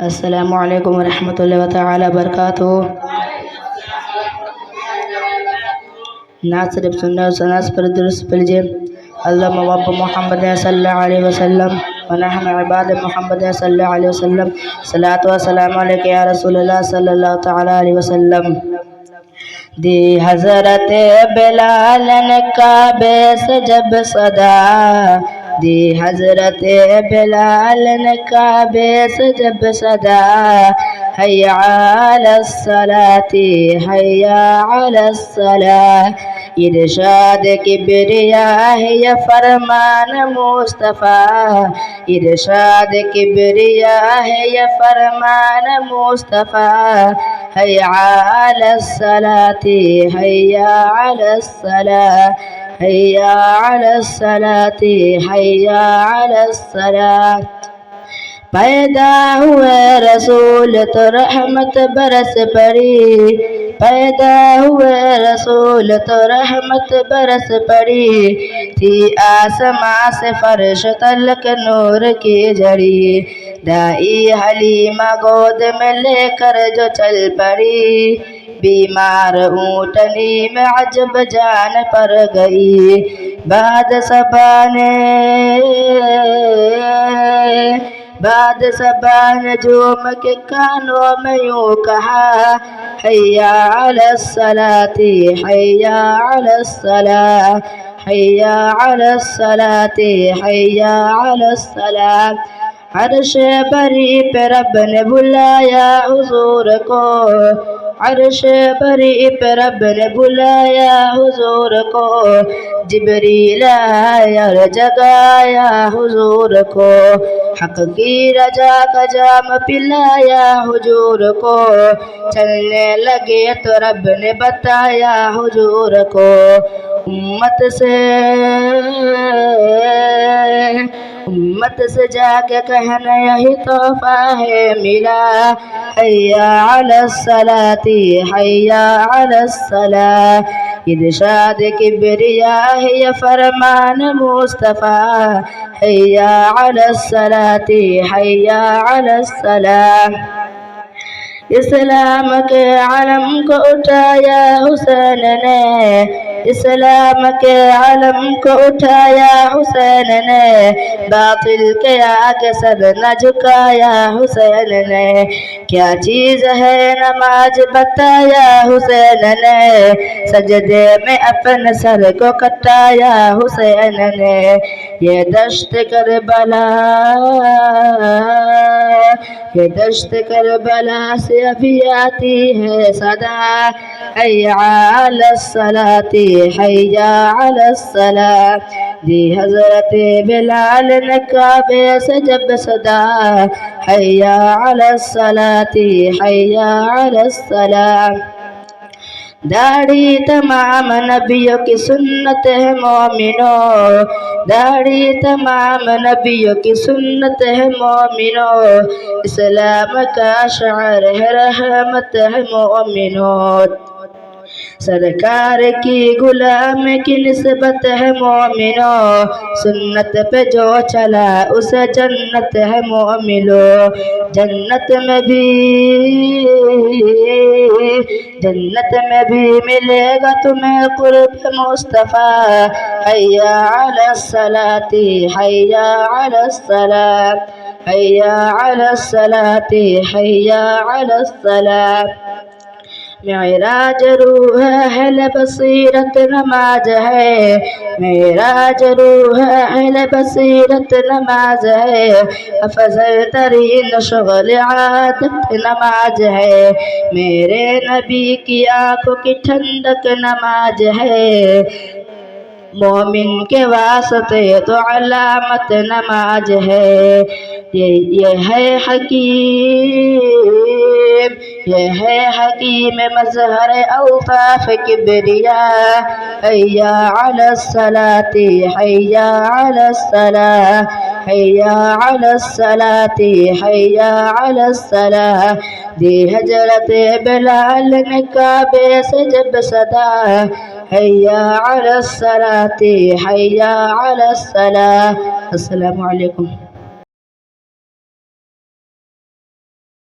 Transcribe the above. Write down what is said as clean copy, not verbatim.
अस्सलामु अलैकुम वरहमतुल्लाहि तआला बरकातुहू। ना सिर्फ सुन्ना सनास पर दुरुस्त पढ़िए। अल्लाह वब्ब मोहम्मद सल्लल्लाहु अलैहि वसल्लम व नहनु इबाद मोहम्मद सल्लल्लाहु अलैहि वसल्लम सलातो व सलाम अलैका या रसूलल्लाह सल्लल्लाहु तआला अलैहि वसल्लम। दी हज़रत बिलाल ने काबे से जब सदा, दी हज़रत बिलाल ने काबे से जब सदा, हय्या अलस सलाती हय्या अलस सलाह। इरशाद किब्रिया है ये फरमान मुस्तफ़ा, इरशाद किब्रिया है ये फरमान मुस्तफ़ा। हय्या अलस सलाती हय्या अलस सलाह, हय्या अलस सलाती हय्या अलस सलाह। पैदा हुए रसूल तो रहमत बरस पड़ी, पैदा हुए रसूल तो रहमत बरस पड़ी। थी आसमां से फर्श तलक नूर की झड़ी, दाई हलीमा गोद में लेकर जो चल पड़ी। बीमार ऊँटनी में अजब जान पर गई, बाद सबा झूम के कानों में यूं कहा, हय्या अलस सलाती हय्या अलस सलाह, हय्या अलस सलाती हय्या अलस सलाह। अर्श बरी पे रब ने बुलाया हुजूर को, अर्श बरी पे रब ने बुलाया हुजूर को। जिब्रील आया और जगाया हुजूर को, हक की रजा का जाम पिलाया हुजूर को। चलने लगे तो रब ने बताया हुजूर को, उम्मत से जाके कहना यही तोहफा है मिला। हय्या अलस सलाती हय्या अलस सलाह। इरशाद किब्रिया है ये फरमान मुस्तफ़ा, हय्या अलस सलाती हय्या अलस सलाह। इस्लाम के आलम को उठाया हुसैन ने, इस्लाम के आलम को उठाया हुसैन ने। बातिल के आगे सर न झुकाया हुसैन ने। क्या चीज़ है नमाज बताया हुसैन ने, सजदे में अपने सर को कटाया हुसैन ने। ये दश्त करबला, ये दश्त करबला से अभी आती है सदा। हय्या अलस सलाती हय्या अलस सलाह। दी हज़रत बिलाल ने काबे से जब सदा, हय्या अलस सलाती हय्या अलस सलाह। दाढ़ी तमाम नबियों की सुन्नत है मोमिनो, दाढ़ी तमाम नबियों की सुन्नत है मोमिनो। इस्लाम का शार है रहमत है मोमिनो। सरकार की गुलाम की निस्बत है मोमिनो, सुन्नत पे जो चला उसे जन्नत है मोमिनो। जन्नत में भी मिलेगा तुम्हें कुर्ब मुस्तफ़ा। हय्या अलस सलाती हय्या अलस सलाह, हय्या अलस सलाती हय्या अलस सलाह। मेराज रूह अहल बसीरत नमाज है, मेराज रूह अहल बसीरत नमाज है। अफजल तरीन शुग़ल आदत नमाज है, मेरे नबी की आँखों की ठंडक नमाज है। मोमिन के वास्ते तो अलामत नमाज है। ये है हकीम, ये है हकीम मज़हर औसाफ किब्रिया। हय्या अलस सलाती हय्या अलस सलाह, हय्या अलस सलाती हय्या अलस सलाह। दी हज़रत बिलाल ने काबे से जब सदा, हय्या अलस सलाती हय्या अलस सलाह। अस्सलामु अलैकुम।